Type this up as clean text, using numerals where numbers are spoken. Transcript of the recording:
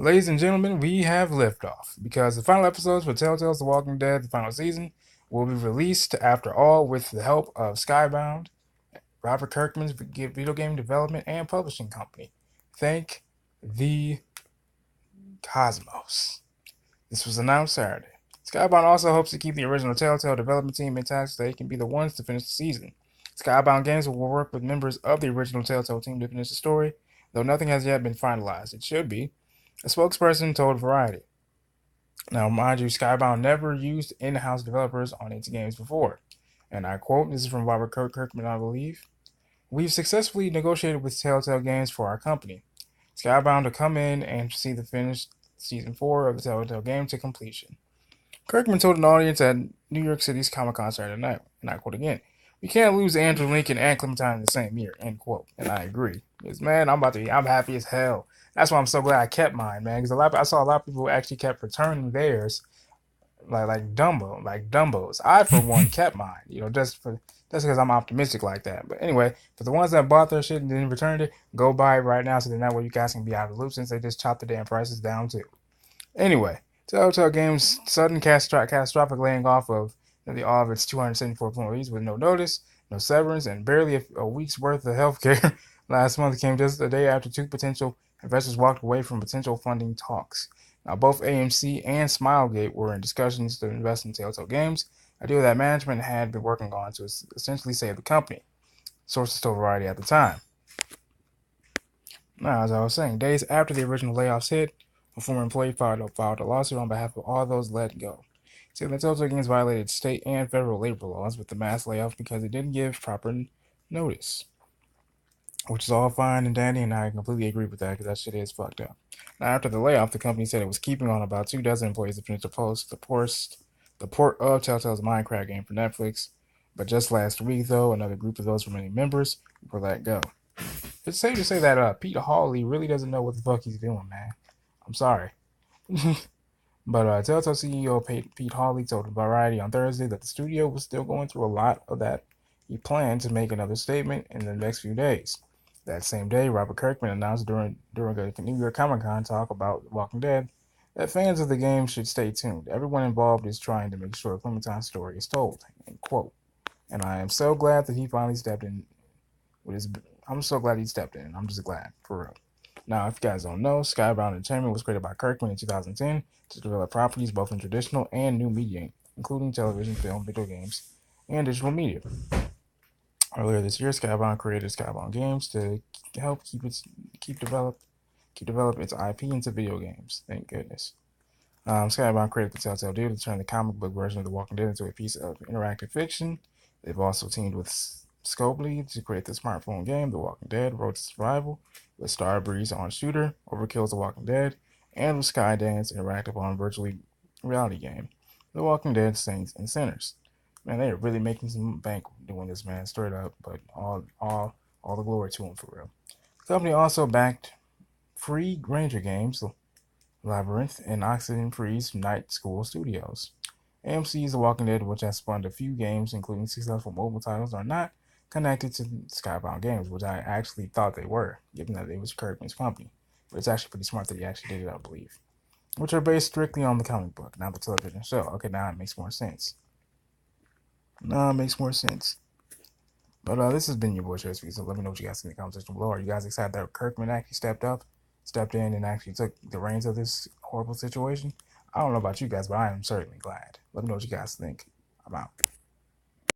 Ladies and gentlemen, we have liftoff because the final episodes for Telltale's The Walking Dead, the final season, will be released after all with the help of Skybound, Robert Kirkman's video game development and publishing company. Thank the cosmos. This was announced Saturday. Skybound also hopes to keep the original Telltale development team intact so they can be the ones to finish the season. Skybound Games will work with members of the original Telltale team to finish the story, though nothing has yet been finalized. It should be. A spokesperson told Variety. Now, mind you, Skybound never used in-house developers on its games before. And I quote, this is from Robert Kirkman, I believe. We've successfully negotiated with Telltale Games for our company. Skybound to come in and see the finished season 4 of the Telltale game to completion. Kirkman told an audience at New York City's Comic-Con Saturday night, and I quote again, "We can't lose Andrew Lincoln and Clementine in the same year," end quote. And I agree. Because, man, I'm happy as hell. That's why I'm so glad I kept mine, man. Because I saw a lot of people who actually kept returning theirs, like Dumbos. I, for one, kept mine. Just because I'm optimistic like that. But anyway, for the ones that bought their shit and didn't return it, go buy it right now so then that way you guys can be out of the loop since they just chopped the damn prices down too. Anyway, Telltale Games' sudden catastrophic laying off of all of its 274 employees with no notice, no severance, and barely a week's worth of healthcare last month came just a day after two potential investors walked away from potential funding talks. Now, both AMC and Smilegate were in discussions to invest in Telltale Games, a deal that management had been working on to essentially save the company, sources told Variety at the time. Now, as I was saying, days after the original layoffs hit, a former employee filed a lawsuit on behalf of all those let go, saying that Telltale Games violated state and federal labor laws with the mass layoff because it didn't give proper notice, which is all fine and dandy, and I completely agree with that because that shit is fucked up. Now, after the layoff, the company said it was keeping on about 24 employees to finish the port of Telltale's Minecraft game for Netflix, but just last week, though, another group of those remaining members were let go. It's safe to say that Pete Hawley really doesn't know what the fuck he's doing, man. I'm sorry. But Telltale CEO Pete Hawley told Variety on Thursday that the studio was still going through a lot of that. He planned to make another statement in the next few days. That same day, Robert Kirkman announced during a New York Comic Con talk about Walking Dead that fans of the game should stay tuned. Everyone involved is trying to make sure Clementine's story is told. End quote. And I am so glad that he finally stepped in with his. I'm so glad he stepped in. I'm just glad, for real. Now, if you guys don't know, Skybound Entertainment was created by Kirkman in 2010 to develop properties both in traditional and new media, including television, film, video games, and digital media. Earlier this year, Skybound created Skybound Games to help develop its IP into video games. Thank goodness. Skybound created the Telltale deal to turn the comic book version of The Walking Dead into a piece of interactive fiction. They've also teamed with Scopely to create the smartphone game The Walking Dead: Road to Survival, with Starbreeze on Shooter, Overkill's The Walking Dead, and with Skydance Interactive on virtual reality game The Walking Dead: Saints and Sinners. Man, they are really making some bank doing this, man, straight up. But all the glory to them, for real. The company also backed free Ranger games, Labyrinth, and Oxygen Free's Night School Studios. AMC's The Walking Dead, which has spawned a few games, including successful mobile titles, are not connected to Skybound Games, which I actually thought they were, given that it was Kirkman's company. But it's actually pretty smart that he actually did it, I believe. Which are based strictly on the comic book, not the television show. Okay, now it makes more sense. Now it makes more sense. But this has been your boy Chase, so let me know what you guys think in the comment section below. Are you guys excited that Kirkman actually stepped in and actually took the reins of this horrible situation? I don't know about you guys, but I am certainly glad. Let me know what you guys think. I'm out.